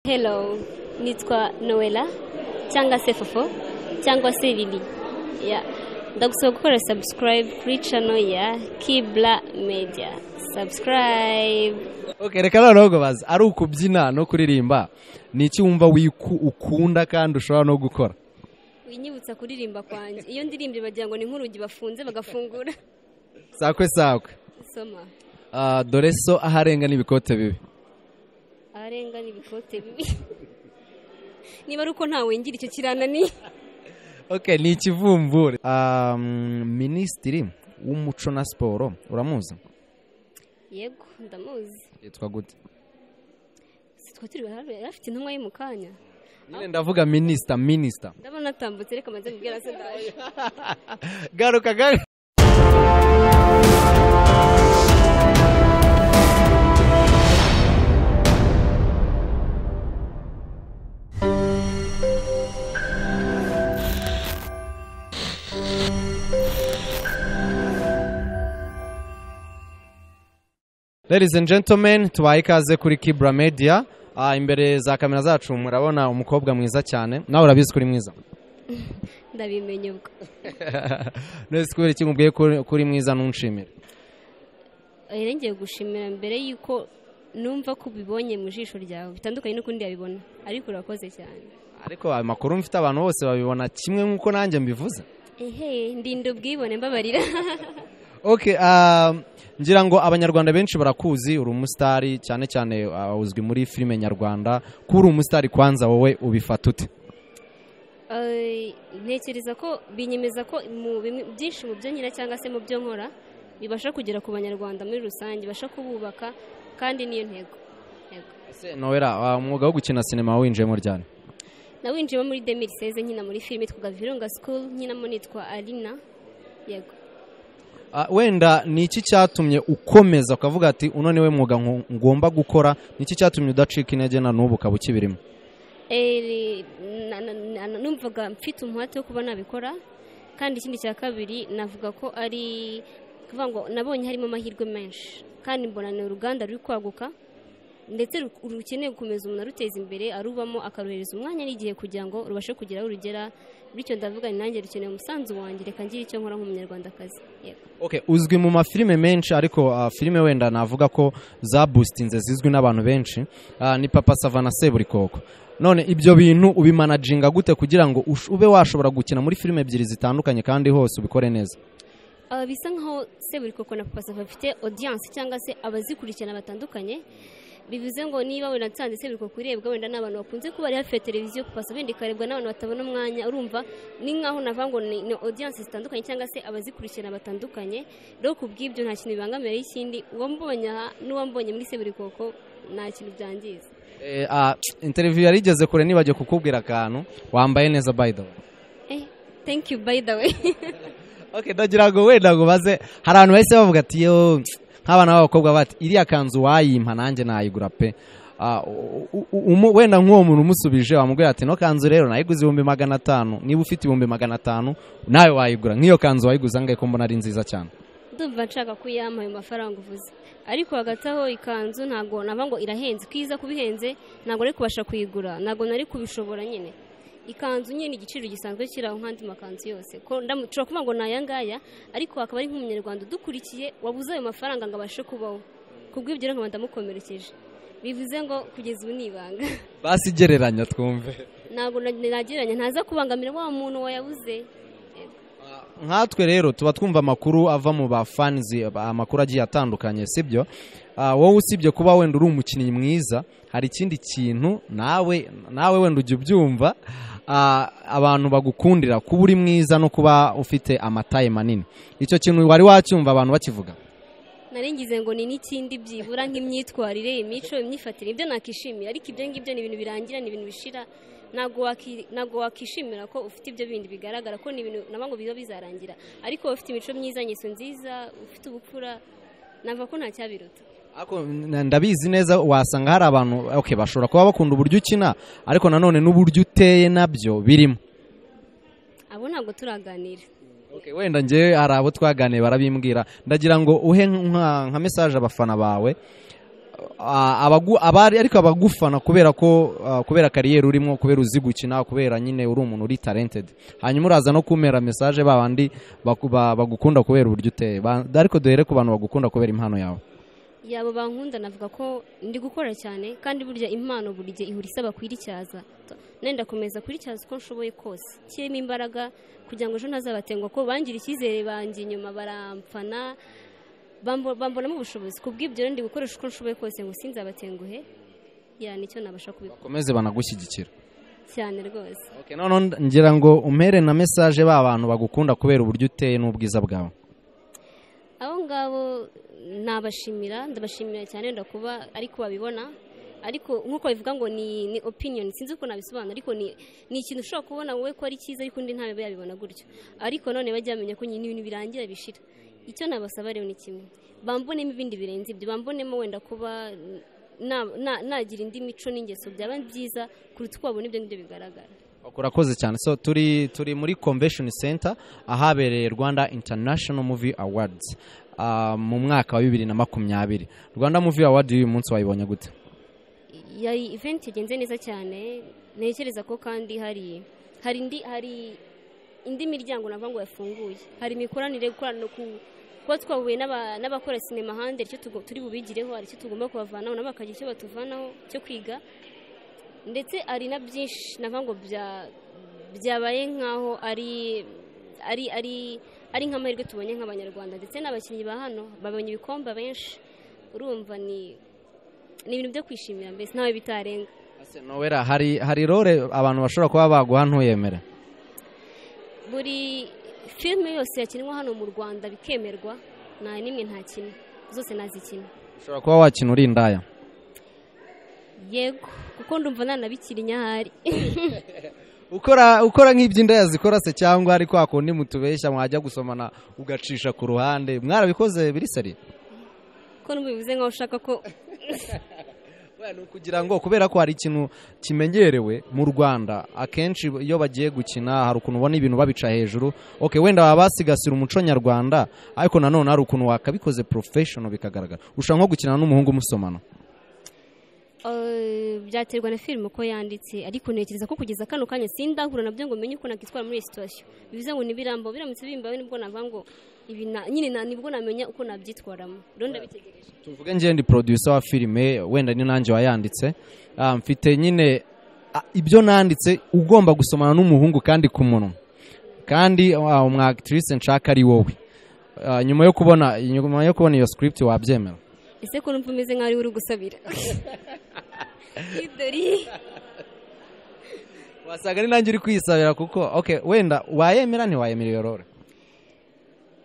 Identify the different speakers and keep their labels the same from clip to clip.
Speaker 1: Hello, nitwa Noella cyangwa se Fofo cyangwa se Lili. Ndagusaba gukora subscribe kuri channel ya Kibla Media. Subscribe.
Speaker 2: Okay, reka noneho baza ari ukubyina no kuririmba ni iki wumva ukunda kandi ushobora no gukora?
Speaker 1: Winyibutsa kuririmba kwanje. Iyo ndirimbye bagira ngo ni nk'urugi bafunze bagafungura.
Speaker 2: Sakwe.
Speaker 1: Soma.
Speaker 2: Dore so aharenga n'ibikote bibi.
Speaker 1: Arenga n'ibikote bibi. Niba ari uko ntawe ngira icyo kiranani.
Speaker 2: Okay, ni ikivumbure. Ministiri w'umuco na siporo uramuzi?
Speaker 1: Yego, ndamuzi.
Speaker 2: Yitwa gute?
Speaker 1: Sitwa turi afite intumwa y'umukanya.
Speaker 2: Nyine ndavuga minister.
Speaker 1: Ndabona atambutse reka maze kubwira se ndaje.
Speaker 2: Garuka. Ladies and gentlemen, tubaye ikaze kuri Kibla Media. Imbere za kamera zacu murabona umukobwa mwiza cyane. Nawe urabizi kuri mwiza?
Speaker 1: Ndabimenye ubwo.
Speaker 2: Nese kubera iki ngubwiye kuri mwiza nunshimira?
Speaker 1: Ngiye gushimira mbere yuko numva ko bibonye mu jisho ryawe bitandukanye n'uko ndi yabibona, ariko urakoze cyane.
Speaker 2: Ariko amakuru mfite abantu bose babibona kimwe nkuko nanjye mbivuze.
Speaker 1: Ndinde ubwibone mbabarira.
Speaker 2: Okay, ngira ngo abanyarwanda benshi barakuzi uri umusitari cyane uzwi muri filime nyarwanda. Kuri umusitari kwanza wowe ubifata ute?
Speaker 1: Ntekereza ko binyemeza ko byinshi mu byo nkira cyangwa se mu byo nkora bibasha kugera ku banyarwanda muri rusange, basha kububaka kandi niyo ntego.
Speaker 2: Ese Noella, umwuga wo gukina sinema winjiyemo ryane?
Speaker 1: Nawinjiyemo muri 2016 nkina muri filime twaga Virunga School, nkinamo nitwa Alina. Yego.
Speaker 2: Wenda ni iki cyatumye ukomeza ukavuga ati uno niwe mwuga ngomba gukora? Ni iki cyatumye udacika intege na n'ubu ukaba ukibirimo?
Speaker 1: Numvaga mfite umuhate wo kuba nabikora, kandi ikindi cya kabiri navuga ko ari kuvuga ngo nabonye harimo amahirwe menshi kandi mbona ni uruganda ruri kwaguka ndetse rukeneye gukomeza umuntu aruteza imbere, arubamo akaruhereza umwanya n'igihe kugira ngo rubashe kugira aho rugera. Bityo ndavuga ni nanjye rukeneye umusanzu wanjye, reka ngire icyo nkora nk'umunyarwandakazi.
Speaker 2: Okay, uzwi mu mafilime menshi ariko filime wenda navuga ko za boostinze zizwi n'abantu benshi ni Papa Sava na Seburikoko. None ibyo bintu ubimanaginga gute kugira ngo ube washobora gukina muri filime ebyiri zitandukanye kandi hose ubikore neza?
Speaker 1: Bisa nkaho Seburikoko na Papa Sava bafite audience cyangwa se abazikurikirana batandukanye. Bivuze ngo niba wenda nsanze Seburikoko kurebwa wenda n'abantu bakunze kuba ari hafi ya televiziyo, Papa Sava ndikarebwa n'abantu batabona umwanya, urumva ni nkaho navango ni audience zitandukanye cyangwa se abazikurikirana batandukanye. Rero kubw'ibyo nta kintu bibangamira y'ikindi, uwambonye n'uwambonye muri Seburikoko nta kintu byangiza.
Speaker 2: Interview yarigeze kure nibagiye kukubwira akantu, wambaye neza by the way.
Speaker 1: Thank you by the way.
Speaker 2: Okay, ndagira ngo wenda ngo baze hari abantu bahise bavuga ati yo nk'abana b'abakobwa bati iriya kanzu wayimpa nanjye nayigura pe. Wenda nk'uwo muntu umusubije wamubwira ati no kanzu rero nayiguze 500, niba ufite 500 nawe wayigura. Nk'iyo kanzu wayiguza ngaye ko mbona ari nziza cyane.
Speaker 1: Ndumva nshaka kuyampa ayo mafaranga uvuze, ariko hagati aho ikanzu ntago nava ngo irahenze, kwiza kubihenze ntago ari kubasha kuyigura, ntago nari kubishobora nyine. Ikanzu nyine igiciro gisanzwe kiraho nkandi makanzu yose ko ndamucira kuvuga ngo nayangaya, ariko akaba ari nk'umunyarwanda dukurikiye wabuze ayo mafaranga ngo abashe kubaho. Kubw'ibyo rero ndamukomerekeje, bivuze ngo kugeza ubu nibanga.
Speaker 2: Basigereranya twumve.
Speaker 1: Ntago nagereranya, ntaza kubangamira wa muntu wayabuze.
Speaker 2: Nkatwe rero tuba twumva amakuru ava mu ba fans, amakuru agiye atandukanye, sibyo? Wowe usibye kuba wenda uri umukinnyi mwiza, hari ikindi kintu nawe wenda ujye ubyumva abantu bagukundira kuba uri mwiza no kuba ufite amataye manini. Icyo kintu wari wacyumva abantu bakivuga?
Speaker 1: Naringize ngo ni n'ikindi byibura nk'imyitwarire, imico, imyifatire, ibyo nakishimira, ariko ibyo ngibyo ni ibintu birangira, ni ibintu bishira. Nago wakishimira ko ufite ibyo bindi bigaragara ko ni ibintu nabango biba bizarangira, ariko ufite imico myiza, nyeso nziza, ufite ubupfura, nava ko nta cyabiruta.
Speaker 2: Ako ndabizi neza wasanga hari abantu okay bashobora kuba bakunda uburyo ukina, ariko nanone n'uburyo uteye nabyo birimo.
Speaker 1: Abo ntabwo turaganira.
Speaker 2: Okay, wenda nje hari abo twaganiye barabimbwira. Ndagira ngo uhe nka message abafana bawe abari ariko abagufana kubera ko kubera kariyeri urimo, kubera uzi gukina, kubera nyine uri umuntu uri talented, hanyuma uraza no kumera message babandi bagukunda kubera uburyo uteye, ariko duhere ku bantu bagukunda kubera impano yawe.
Speaker 1: Yabo bankunda navuga ko ndi gukora cyane, kandi burya impano buri gihe ihura isaba kwiricyaza, nenda komeza kwiricyaza uko nshoboye kose, kirimo imbaraga kugira ngo ejo ntazabatengwa ko bangira icyizere, banjye inyuma barampfana, bambonamo ubushobozi, kubw'ibyo ndi gukoresha uko nshoboye kose ngo sinzabatenguhe, nicyo nabasha kubikora,
Speaker 2: bakomeze banagushyigikira
Speaker 1: cyane rwose.
Speaker 2: Okay, none ngira ngo umpere na message bantu bagukunda kubera uburyo uteye n'ubwiza bwawe.
Speaker 1: Abo ngabo nabashimira, ndabashimira cyane ndakuba ariko babibona, ariko nkuko bivuga ngo ni opinion, sinzi uko nabisobanura, ariko ni ikintu ushobora kubona wowe ko ari cyiza ariko undi ntabe yabibona gutyo, ariko none bajya bamenya ko nyine ibintu birangira bishira. Icyo nabasaba rero ni kimwe, bambonemo ibindi birenze ibyo, bambonemo wenda kuba nagira indi mico n'ingeso byaba byiza kuruta uko babona ibyo ngibyo bigaragara.
Speaker 2: Urakoze cyane. So turi muri Convention Center ahabereye Rwanda International Movie Awards mu mwaka wa 2020. Rwanda Movie Award uyu munsi wayibonye gute?
Speaker 1: Yari event yagenze neza cyane, nekereza ko kandi hari indi miryango navuga ngo yafunguye, hari imikoranire gukorana kuba twahuye n'abakora sinema hanze, icyo turi bubigireho, hari icyo tugomba kubavanaho nabo bakagira icyo batuvanaho cyo kwiga, ndetse ari na byinshi navuga ngo byabaye nkaho ari nk'amahirwe tubonye nk'abanyarwanda, ndetse n'abakinnyi ba hano babonye ibikombe benshi, urumva ni ibintu byo kwishimira, mbese nawe bitarenga.
Speaker 2: Nowera hari role abantu bashobora kuba baguha ntuyemere?
Speaker 1: Buri filime yose yakinwa hano mu Rwanda bikemerwa, nta nimwe nta kintu, zose nazikina.
Speaker 2: Ushobora kuba wakina uri indaya?
Speaker 1: Yego, kuko ndumva nanabikira inyahari.
Speaker 2: ukora nk'iby'indaya zikora se, cyangwa ariko akundi mutubeshya mwajya gusomana ugacisha ku ruhande, mwarabikoze biri seri?
Speaker 1: Ko nubivuze nkaho ushaka ko
Speaker 2: kugira ngo kubera ko hari ikintu kimenyerewe mu Rwanda, akenshi iyo bagiye gukina hari ukuntu ubona ibintu babica hejuru. Okay, wenda baba basigasira umuco nyarwanda, ariko nanone hari ukuntu wakabikoze professional bikagaragara. Ushaka nko gukina n'umuhungu musomana?
Speaker 1: Byaterwa na filime uko yanditse, ariko nekereza ko kugeza kano kanya sindahura nabyo ngo menye uko nakitwara muri situation. Bivuze ngo nibirambo biramutse bimbawe nibwo navuga ngo ibi nyine nibwo namenya uko nabyitwaramo. Rero ndabitegereje.
Speaker 2: Tuvuge nje ndi producer wa filime, wenda ni nanjye wayanditse, mfite nyine ibyo nanditse, ugomba gusomana n'umuhungu kandi ku munwa, kandi umwactrice nshaka ari wowe. Nyuma yo kubona iyo script wabyemera?
Speaker 1: Ese ko numva umeze nkaho ari uri gusabira? Idori
Speaker 2: wasaga ni nanjye uri kwisabira, kuko okay, wenda wayemera ntiwayemera iyo role?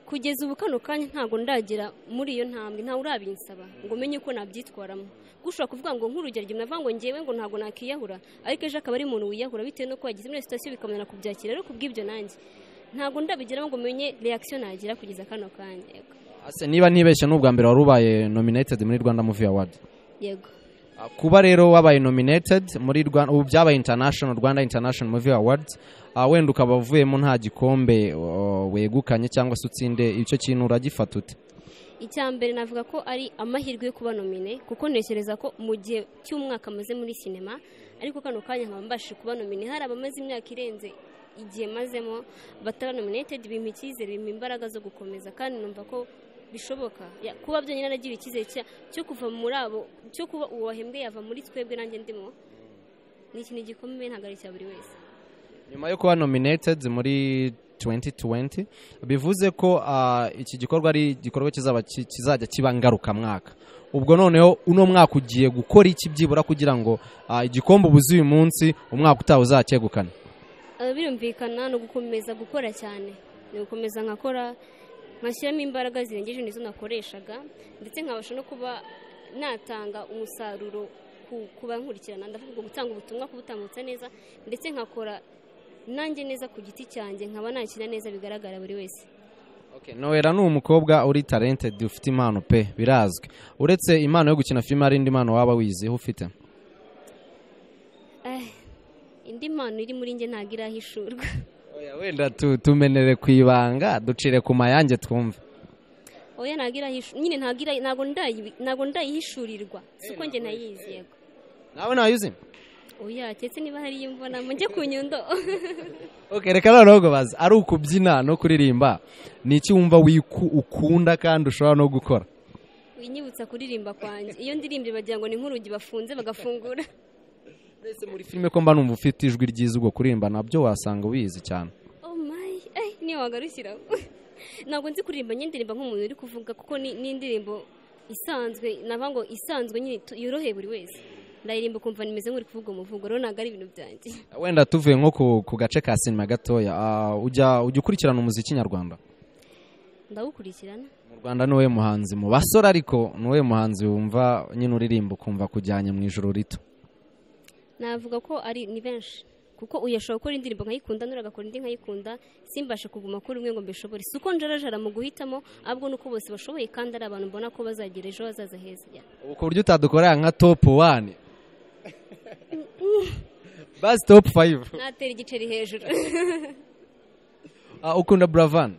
Speaker 1: Kugeza ubu kano kanya ntago ndagira muri iyo ntambwe, nta urabinsaba ngo menye uko nabyitwaramo. Gushobora kuvuga ngo nk'urugero navuga ngo ngewe ngo ntago nakiyahura, ariko ejo akaba ari umuntu wiyahura bitewe no kwagize muri situation bikamana kubyakira. Rero kubw'ibyo nanjye ntago ndabigeraho ngo menye reaction nagira kugeza kano kanya.
Speaker 2: Ase niba ntibeshye n'ubwa mbere warubaye nominated muri Rwanda Movie Award?
Speaker 1: Yego.
Speaker 2: Kuba rero wabaye nominated muri Rwanda, ubu byabaye Rwanda International Movie Awards, wenda ukaba uvuyemo nta gikombe wegukanye cyangwa se utsinde, icyo kintu uragifata ute?
Speaker 1: Icyambere navuga ko ari amahirwe yo kuba nomine, kuko nekereza ko mu gihe cy'umwaka maze muri sinema, ariko kano kanya nkaba mbashije kuba nomine. Hari abamaze imyaka irenze igihe mazemo bataba nominated, bimpa icyizere, bimpa imbaraga zo gukomeza, kandi numva ko bishoboka kuba byonyine nagira icyizere cyo kuva muri abo, cyo kuba uwahembwe yava muri twebwe nanjye ndimo, ni ikintu gikomeye, ntabwo ari cya buri wese.
Speaker 2: Nyuma yo kuba nominated muri 2020, bivuze ko iki gikorwa ari igikorwa kizajya kiba ngaruka mwaka. Ubwo noneho uno mwaka ugiye gukora iki byibura kugira ngo igikombe ubuze uyu munsi umwaka utaha uzacyegukana?
Speaker 1: Birumvikana no gukomeza gukora cyane, ni gukomeza nkakora, nkashyiramo imbaraga zirengeje nizo nakoreshaga, ndetse nkabasha no kuba natanga umusaruro kuba nkurikirana. Ndavuga gutanga ubutumwa, kubutambutsa neza, ndetse nkakora nanjye neza ku giti cyanjye, nkaba nakina neza bigaragara buri wese.
Speaker 2: Okay, Nowera ni umukobwa uri talented, ufite impano pe, birazwi. Uretse impano yo gukina filime, ari indi impano waba wiziho ufite?
Speaker 1: Indi impano iri muri nge ntago irahishurwa.
Speaker 2: Oya, wenda tumenere ku ibanga, ducire ku mayange twumve.
Speaker 1: oya nagira nyine ntago ndayihishurirwa suko nge nayizi yego
Speaker 2: nawe nayuzi
Speaker 1: oya cyetse niba hari imvona mujye kunyundo
Speaker 2: okay reka noneho baza ari ukubyina no kuririmba ni iki wumva ukunda kandi ushobora no gukora
Speaker 1: winyibutsa kuririmba kwanjye iyo ndirimbye bagira ngo ni nk'urugi bafunze bagafungura
Speaker 2: mbese muri filime ko mba numva ufite ijwi ryiza ubwo kuririmba nabyo wasanga ubizi cyane
Speaker 1: oh my niyo wagarukira ntabwo nzi kuririmba nyindirimba nk'umuntu uri kuvuga kuko ni indirimbo isanzwe nava ngo isanzwe nyine yoroheye buri wese ndaririmba kumva nimeze nk'uri kuvuga umuvugo rero ntabwo ari ibintu byanjye
Speaker 2: wenda tuvuye nko ku gace ka sinema gatoya ujya ukurikirana umuziki nyarwanda
Speaker 1: ndawukurikirana
Speaker 2: mu Rwanda niwe muhanzi mu basore ariko niwe muhanzi wumva nyine uririmba ukumva kujyanye mu ijoro rito
Speaker 1: navuga ko ni benshi kuko uyashobora gukora indirimbo nkayikunda n'uragakora indi nkayikunda simbashe kuguma kuri umwe ngo mbishobore suko njarajara mu guhitamo ahubwo nuko bose bashoboye kandi ari abantu mbona ko bazagira ejo hazaza heza
Speaker 2: ubu ku buryo utadukorera nka top 1 basi top 5
Speaker 1: natera igiceri hejuru
Speaker 2: ukunda Bravan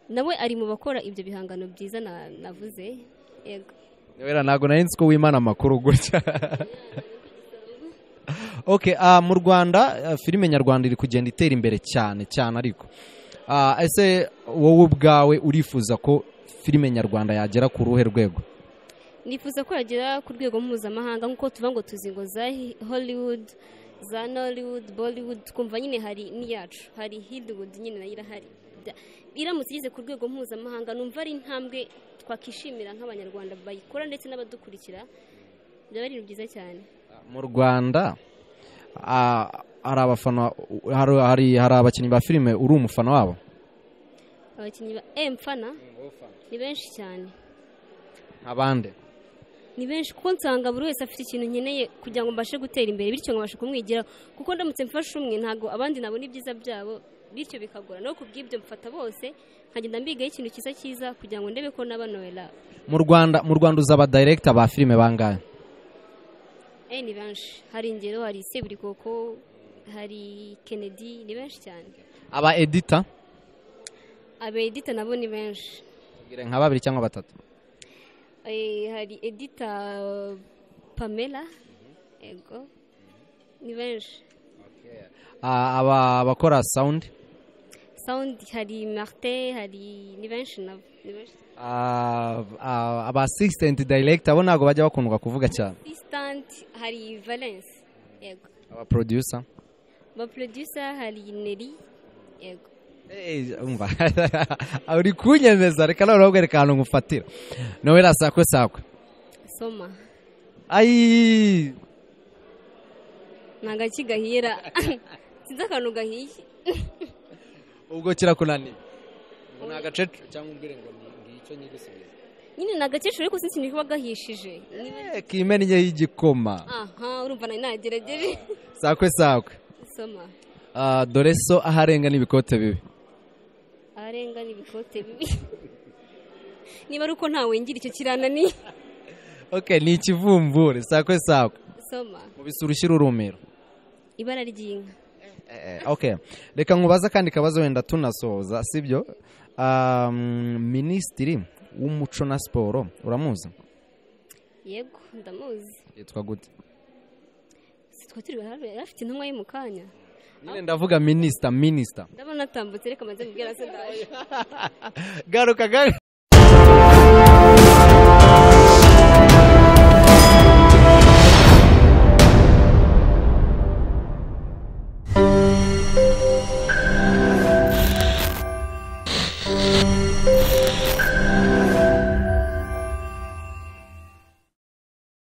Speaker 1: nawe ari mu bakora ibyo bihangano byiza navuze yego
Speaker 2: wera ntago nari nzi ko wimana amakuru gutya okay mu Rwanda filime nyarwanda iri kugenda itera imbere cyane ariko ese wowe ubwawe urifuza ko filime nyarwanda yagera ku ruhe rwego
Speaker 1: nifuza ko yagera ku rwego mpuzamahanga nk'uko tuvuga ngo tuzi ngo za Hollywood za Nollywood Bollywood twumva nyine hari n'iyacu hari Hollywood nyine nayo irahari iramutse igeze ku rwego mpuzamahanga numva ari intambwe twakishimira nk'abanyarwanda bayikora ndetse n'abadukurikira byaba ari ibintu byiza cyane
Speaker 2: mu Rwanda hari abafana hari abakinnyi ba filime uri umufana wabo
Speaker 1: abakinnyi ba mfana ni benshi cyane
Speaker 2: abandi
Speaker 1: ni benshi kuko nsanga buri wese afite ikintu nkeneye kugira ngo mbashe gutera imbere bityo nkabasha kumwigira kuko ndamutse mfashe umwe ntago abandi nabona ibyiza byabo bityo bikagora no kubw'ibyo mfata bose nkagenda mbigaho ikintu cyiza kugira ngo ndebe ko nabanoera
Speaker 2: mu Rwanda uzaba director ba filime bangahe
Speaker 1: ni benshi hari ingero hari Seburikoko hari Kennedy ni benshi cyane
Speaker 2: aba editor
Speaker 1: nabo ni benshi
Speaker 2: nka 2 cyangwa 3
Speaker 1: hari editor Pamela ego ni benshi
Speaker 2: abakora sound
Speaker 1: hari Martin hari ni benshi nabo ni benshi
Speaker 2: aba assistant director abo ntago bajya bakundwa kuvuga cyane
Speaker 1: assistant hari Valence yego
Speaker 2: aba producer
Speaker 1: hari Neri yego
Speaker 2: umva uri kunyemeza reka nawe urabwereka ahantu ngufatira nawe rasakwe
Speaker 1: soma
Speaker 2: ai
Speaker 1: nagaki gahira sinzi akantu gahiye
Speaker 2: ubwo kirakunaniye ni agacece cyangwa umbwire ngo ngicyo nyigusubiza
Speaker 1: nyine nagacece ariko sinzi niko bagahishije
Speaker 2: kimenye y'igikoma
Speaker 1: urumva nagerageje
Speaker 2: sakwe
Speaker 1: soma
Speaker 2: dore so aharenga n'ibikote bibi
Speaker 1: arenga n'ibikote bibi niba ari uko ntawe ngira icyo kirananiye
Speaker 2: okay ni ikivumbure sakwe
Speaker 1: soma
Speaker 2: mu bisura ushyira urumero
Speaker 1: ibara ry'inka
Speaker 2: okay reka nkubaza kandi kabazo wenda tunasoza sibyo minisitiri w'umuco na siporo uramuzi
Speaker 1: yego ndamuzi
Speaker 2: yitwa gute
Speaker 1: sitwa turi afite intumwa mu kanya
Speaker 2: nyine ndavuga minisita
Speaker 1: ndabona atambutse reka manze mbwira se ndaje
Speaker 2: garuka